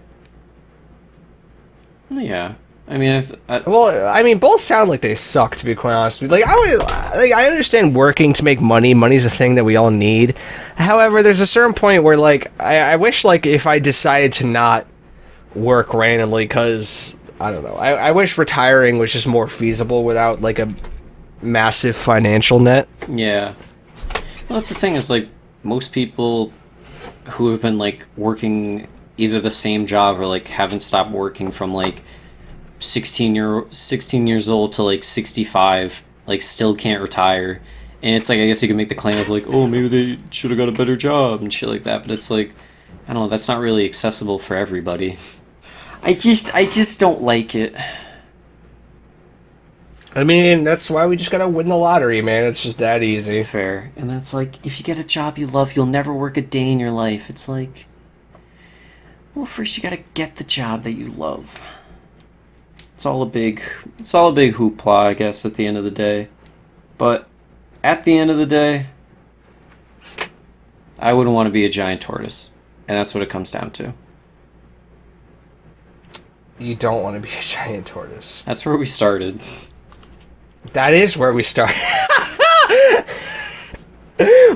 Yeah. I mean, well, I mean, both sound like they suck, to be quite honest with you. Like, I understand working to make money. Money's a thing that we all need. However, there's a certain point where, like, I wish, like, if I decided to not work randomly, because, I don't know, I wish retiring was just more feasible without, like, a massive financial net. Yeah. Well, that's the thing, is, like, most people who have been, like, working either the same job or, like, haven't stopped working from, like, 16 years old to like 65, like, still can't retire. And it's like, I guess you can make the claim of like, oh, maybe they should have got a better job and shit like that, but it's like, I don't know, that's not really accessible for everybody. I just don't like it. I mean, that's why we just gotta win the lottery, man. It's just that easy. Fair. And that's like, if you get a job you love, you'll never work a day in your life. It's like, well, first you gotta get the job that you love. It's all a big hoopla, I guess, at the end of the day. But at the end of the day, I wouldn't want to be a giant tortoise. And that's what it comes down to. You don't want to be a giant tortoise. That's where we started. That is where we started.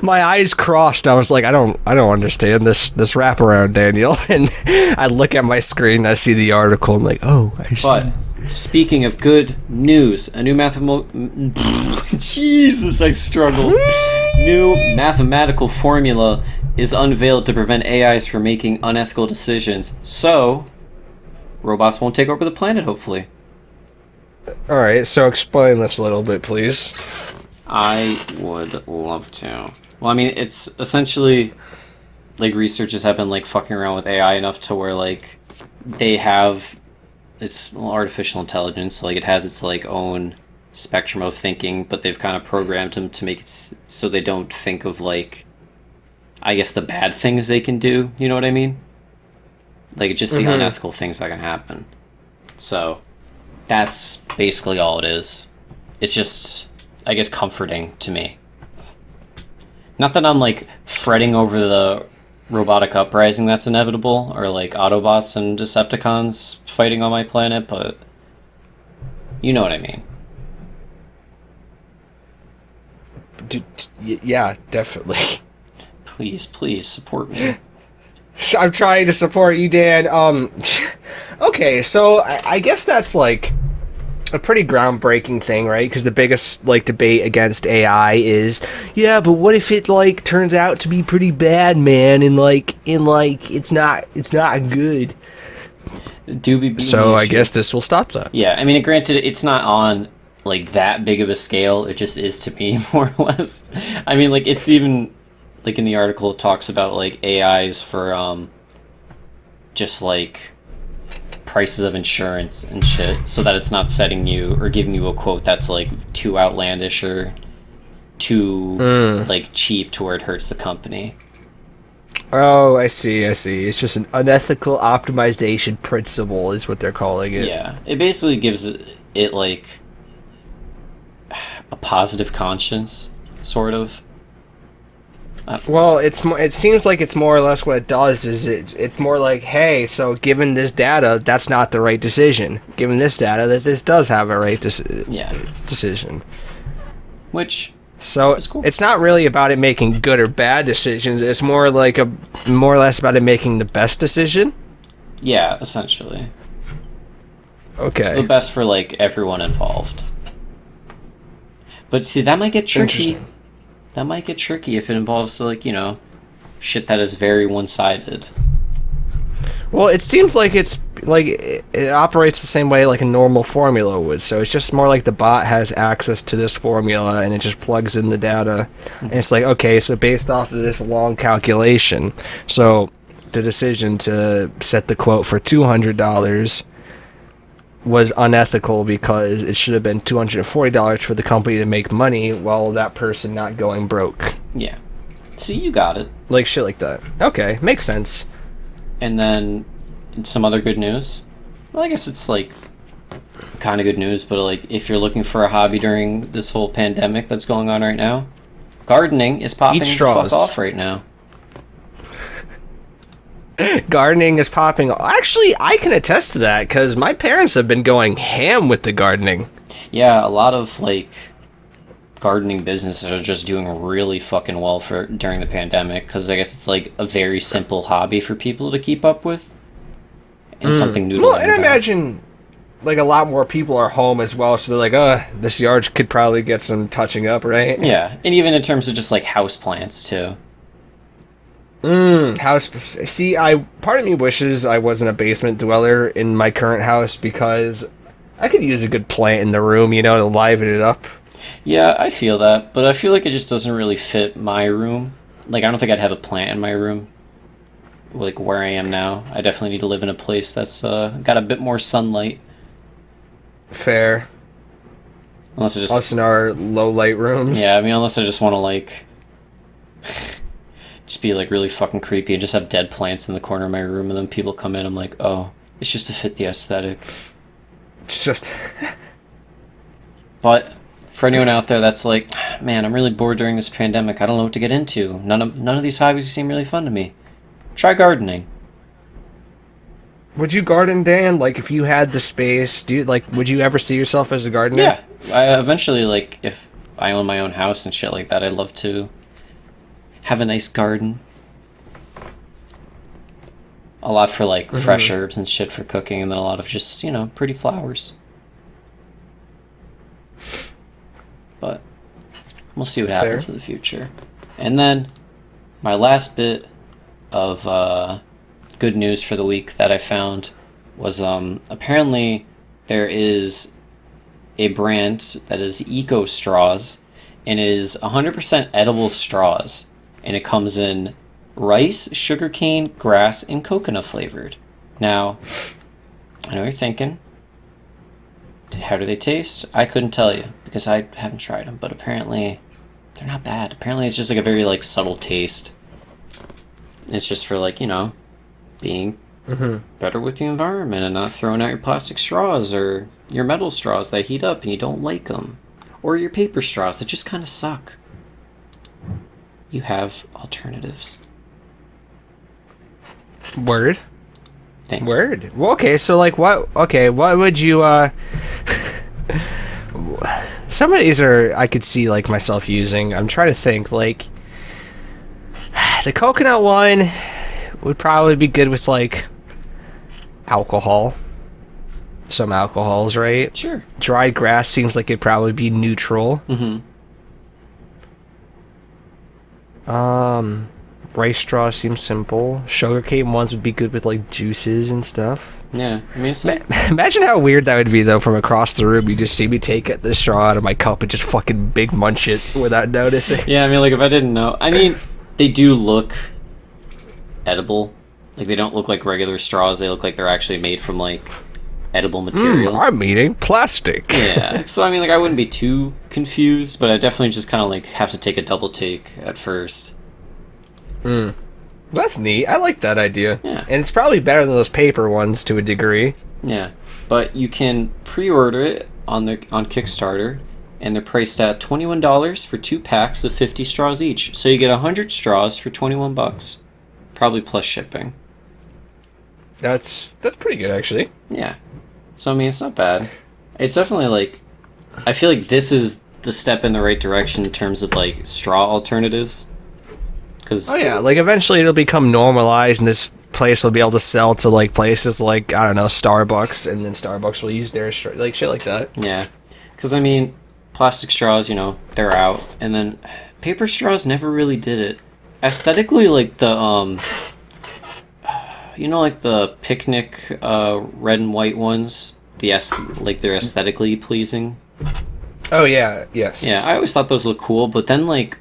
My eyes crossed. I was like, I don't understand this wraparound, Daniel. And I look at my screen, I see the article, I'm like, oh, I see. But speaking of good news, a new Jesus, I struggle. New mathematical formula is unveiled to prevent AIs from making unethical decisions. So, robots won't take over the planet, hopefully. Alright, so explain this a little bit, please. I would love to. Well, I mean, it's essentially, like, researchers have been, like, fucking around with AI enough to where, like, they have, it's artificial intelligence, so, like, it has its, like, own spectrum of thinking, but they've kind of programmed them to make it so they don't think of, like, I guess the bad things they can do, you know what I mean? Like, just the unethical things that can happen. So, that's basically all it is. It's just, I guess, comforting to me. Not that I'm, like, fretting over the robotic uprising that's inevitable, or, like, Autobots and Decepticons fighting on my planet, but you know what I mean. Yeah, definitely. Please support me. I'm trying to support you, Dan. Okay, so I guess that's, like, a pretty groundbreaking thing, right? Because the biggest, like, debate against AI is, yeah, but what if it, like, turns out to be pretty bad, man, and it's not good. So I guess this will stop that. Yeah, I mean, granted, it's not on, like, that big of a scale. It just is to me, more or less. I mean, like, it's even, like, in the article, it talks about, like, AIs for, just, like, prices of insurance and shit, so that it's not setting you or giving you a quote that's like too outlandish or too like cheap to where it hurts the company. Oh, I see. It's just an unethical optimization principle is what they're calling it. Yeah, it basically gives it like a positive conscience, sort of. Well, it seems like it's more or less what it does is it's more like, hey, so given this data, that's not the right decision. Given this data, that this does have a right decision. Which so is cool. It's not really about it making good or bad decisions. It's more like more or less about it making the best decision. Yeah, essentially. Okay. The best for like everyone involved. But see, that might get tricky. That might get tricky if it involves, like, you know, shit that is very one-sided. Well, it seems like it's like it operates the same way like a normal formula would. So it's just more like the bot has access to this formula and it just plugs in the data. And it's like, okay, so based off of this long calculation, so the decision to set the quote for $200 was unethical because it should have been $240 for the company to make money while that person not going broke. Yeah. See, you got it. Like shit like that. Okay, makes sense. And then some other good news. Well, I guess it's like kind of good news, but like if you're looking for a hobby during this whole pandemic that's going on right now, gardening is popping the fuck off right now. Gardening is popping. Actually, I can attest to that because my parents have been going ham with the gardening. Yeah, a lot of like gardening businesses are just doing really fucking well for during the pandemic because I guess it's like a very simple hobby for people to keep up with and something new to learn and I about. imagine like a lot more people are home as well, so they're like, this yard could probably get some touching up, right? Yeah, and even in terms of just like house plants too. House. See, part of me wishes I wasn't a basement dweller in my current house because I could use a good plant in the room, you know, to liven it up. Yeah, I feel that, but I feel like it just doesn't really fit my room. Like, I don't think I'd have a plant in my room, like where I am now. I definitely need to live in a place that's got a bit more sunlight. Fair. Unless I just... Us in our low light rooms. Yeah, I mean, unless I just want to, like... just be, like, really fucking creepy and just have dead plants in the corner of my room, and then people come in, I'm like, oh, it's just to fit the aesthetic. It's just... But for anyone out there that's like, man, I'm really bored during this pandemic, I don't know what to get into. None of these hobbies seem really fun to me. Try gardening. Would you garden, Dan? Like, if you had the space, would you ever see yourself as a gardener? Yeah. I eventually, like, if I own my own house and shit like that, I'd love to have a nice garden. A lot for, like, fresh herbs and shit for cooking, and then a lot of just, you know, pretty flowers. But we'll see what happens in the future. And then my last bit of good news for the week that I found was apparently there is a brand that is Eco Straws, and it is 100% edible straws, and it comes in rice, sugarcane, grass, and coconut flavored. Now, I know you're thinking, how do they taste? I couldn't tell you because I haven't tried them, but apparently they're not bad. Apparently it's just like a very like subtle taste. It's just for like, you know, being better with the environment and not throwing out your plastic straws or your metal straws that heat up and you don't like them, or your paper straws that just kind of suck. You have alternatives. Word. Thank Word. Well, okay, so like what would you some of these are I could see like myself using. I'm trying to think like the coconut one would probably be good with like alcohol. Some alcohols, right? Sure. Dried grass seems like it'd probably be neutral. Rice straw seems simple. Sugarcane ones would be good with like juices and stuff. Yeah, I mean, it's like... Imagine how weird that would be though. From across the room, you just see me take the straw out of my cup and just fucking big munch it without noticing. Yeah, I mean, like if I didn't know, I mean, they do look edible, Like, they don't look like regular straws. They look like they're actually made from, like, edible material. I'm eating plastic. Yeah. So, I mean, like, I wouldn't be too confused, but I definitely just kind of, like, have to take a double take at first. That's neat. I like that idea. Yeah. And it's probably better than those paper ones to a degree. Yeah. But you can pre-order it on Kickstarter, and they're priced at $21 for 2 packs of 50 straws each. So you get 100 straws for $21. Probably plus shipping. That's pretty good, actually. Yeah. So, I mean, it's not bad. It's definitely, like... I feel like this is the step in the right direction in terms of, like, straw alternatives. Cause, Oh, yeah. Like, eventually it'll become normalized, and this place will be able to sell to, like, places like, I don't know, Starbucks, and then Starbucks will use their straw, like, shit like that. Yeah. Because, I mean, plastic straws, you know, they're out. And then paper straws never really did it. Aesthetically, like, the, you know, like the picnic red and white ones, they're aesthetically pleasing. Oh, yeah. Yes. Yeah, I always thought those looked cool, but then, like,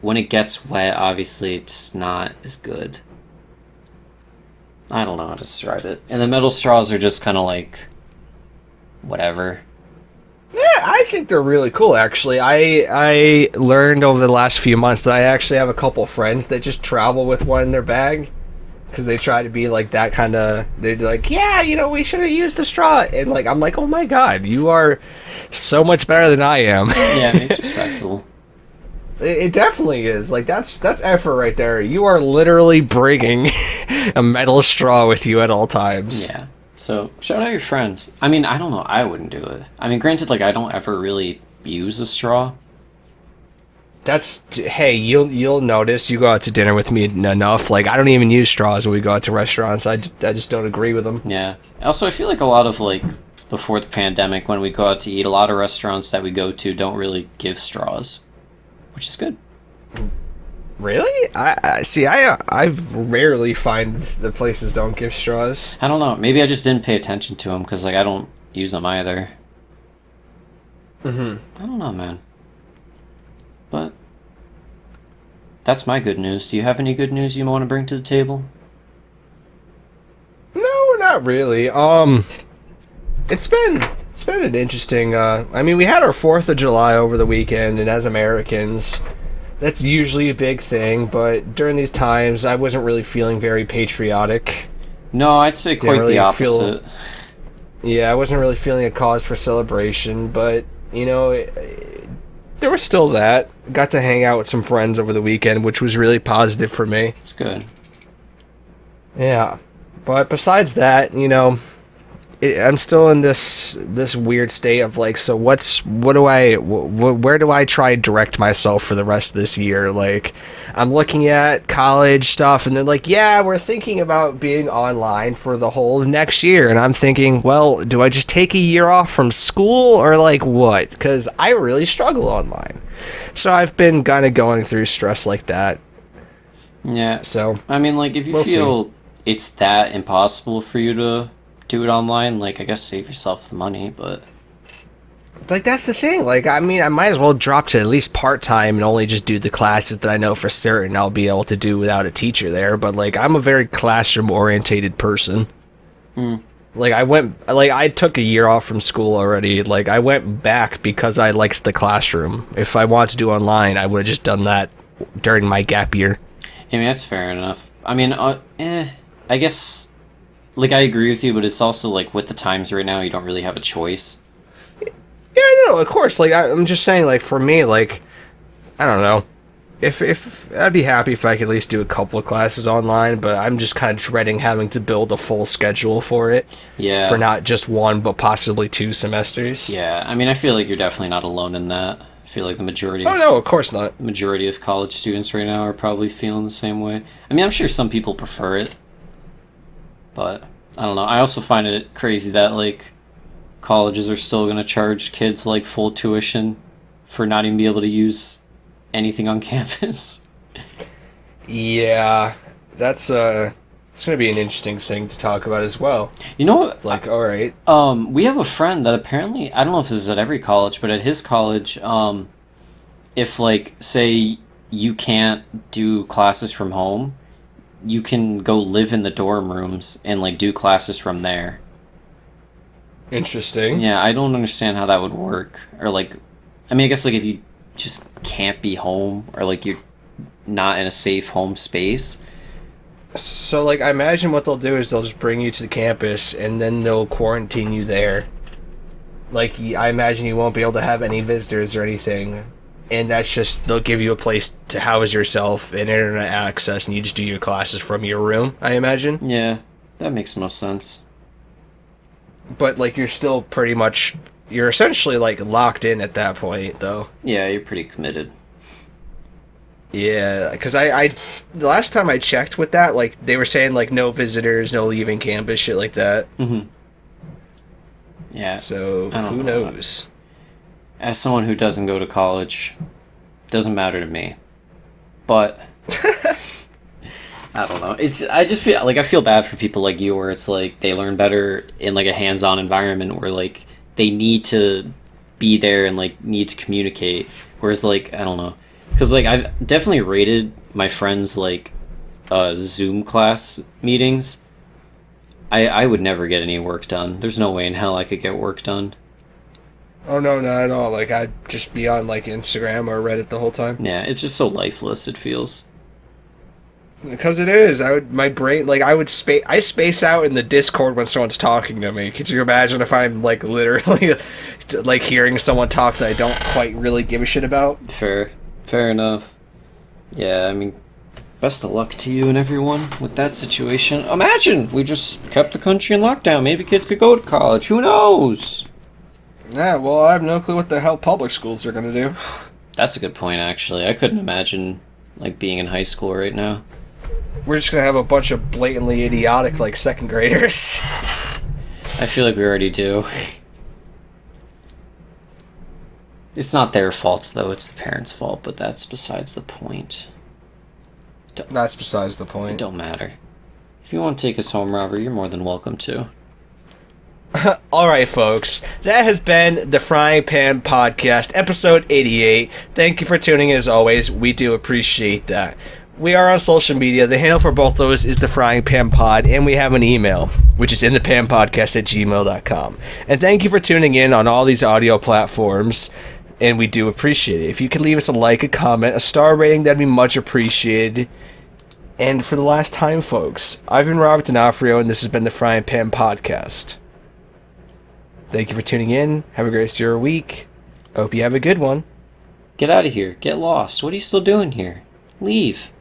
when it gets wet, obviously it's not as good. I don't know how to describe it. And the metal straws are just kind of like, whatever. Yeah, I think they're really cool, actually. I learned over the last few months that I actually have a couple friends that just travel with one in their bag. Because they try to be like that kind of... They're like, yeah, you know, we should have used the straw. And like, I'm like, oh my god, you are so much better than I am. Yeah, I mean, it's respectable. It definitely is. Like, that's effort right there. You are literally bringing a metal straw with you at all times. Yeah. So, shout out your friends. I mean, I don't know. I wouldn't do it. I mean, granted, like, I don't ever really use a straw. Hey, you'll notice. You go out to dinner with me enough. Like, I don't even use straws when we go out to restaurants. I just don't agree with them. Yeah. Also, I feel like a lot of, like, before the pandemic, when we go out to eat, a lot of restaurants that we go to don't really give straws. Which is good. Really? I rarely find the places don't give straws. I don't know. Maybe I just didn't pay attention to them because, like, I don't use them either. I don't know, man. But that's my good news. Do you have any good news you want to bring to the table? No, not really. It's been an interesting. I mean, we had our 4th of July over the weekend, and as Americans, that's usually a big thing. But during these times, I wasn't really feeling very patriotic. No, I'd say quite the opposite. Yeah, I wasn't really feeling a cause for celebration, but you know, there was still that. Got to hang out with some friends over the weekend, which was really positive for me. It's good. Yeah, but besides that, you know, I'm still in this weird state of like, so where do I try and direct myself for the rest of this year? Like, I'm looking at college stuff, and they're like, yeah, we're thinking about being online for the whole of next year, and I'm thinking, well, do I just take a year off from school, or like what? Because I really struggle online, so I've been kind of going through stress like that. Yeah. So I mean, like, if you feel it's that impossible for you to do it online, like, I guess save yourself the money, but like, that's the thing. Like, I mean, I might as well drop to at least part-time and only just do the classes that I know for certain I'll be able to do without a teacher there. But like, I'm a very classroom orientated person. Like, I took a year off from school already. Like, I went back because I liked the classroom. If I wanted to do online, I would have just done that during my gap year. I mean, that's fair enough. I mean, I guess, like, I agree with you, but it's also, like, with the times right now, you don't really have a choice. Yeah, no, of course. Like, I'm just saying, like, for me, like, I don't know. If I'd be happy if I could at least do a couple of classes online, but I'm just kind of dreading having to build a full schedule for it. Yeah. For not just one, but possibly 2 semesters. Yeah, I mean, I feel like you're definitely not alone in that. I feel like the majority Oh, no, of course not. majority of college students right now are probably feeling the same way. I mean, I'm sure some people prefer it, but I don't know. I also find it crazy that, like, colleges are still going to charge kids, like, full tuition for not even be able to use anything on campus. Yeah, it's going to be an interesting thing to talk about as well. You know what? Like, all right. We have a friend that apparently, I don't know if this is at every college, but at his college, if, like, say you can't do classes from home, you can go live in the dorm rooms and like do classes from there. Interesting. Yeah, I don't understand how that would work. Or like, I mean, I guess like if you just can't be home or like you're not in a safe home space. So, like, I imagine what they'll do is they'll just bring you to the campus and then they'll quarantine you there. Like, I imagine you won't be able to have any visitors or anything. And that's just, they'll give you a place to house yourself and internet access, and you just do your classes from your room, I imagine. Yeah, that makes most sense. But, like, you're still pretty much, you're essentially, like, locked in at that point, though. Yeah, you're pretty committed. Yeah, because I the last time I checked with that, like, they were saying, like, no visitors, no leaving campus, shit like that. Mm-hmm. Yeah. So, who knows? As someone who doesn't go to college, doesn't matter to me. But I don't know. I just feel like I feel bad for people like you, where it's like they learn better in like a hands-on environment where like they need to be there and like need to communicate. Whereas like I don't know, because like I've definitely rated my friends like Zoom class meetings. I would never get any work done. There's no way in hell I could get work done. Oh, no, not at all. Like, I'd just be on, like, Instagram or Reddit the whole time. Yeah, it's just so lifeless, it feels. Because it is. My brain, like, I space out in the Discord when someone's talking to me. Could you imagine if I'm, like, literally, like, hearing someone talk that I don't quite really give a shit about? Fair enough. Yeah, I mean, best of luck to you and everyone with that situation. Imagine we just kept the country in lockdown. Maybe kids could go to college. Who knows? Yeah, well, I have no clue what the hell public schools are going to do. That's a good point, actually. I couldn't imagine, like, being in high school right now. We're just going to have a bunch of blatantly idiotic, like, second graders. I feel like we already do. It's not their faults, though. It's the parents' fault, but that's besides the point. That's besides the point. It don't matter. If you want to take us home, Robert, you're more than welcome to. Alright, folks. That has been the Frying Pan Podcast, episode 88. Thank you for tuning in as always. We do appreciate that. We are on social media. The handle for both those is the Frying Pan Pod, and we have an email, which is inthepanpodcast@gmail.com. And thank you for tuning in on all these audio platforms, and we do appreciate it. If you could leave us a like, a comment, a star rating, that'd be much appreciated. And for the last time, folks, I've been Robert D'Onofrio, and this has been the Frying Pan Podcast. Thank you for tuning in. Have a great rest of your week. Hope you have a good one. Get out of here. Get lost. What are you still doing here? Leave.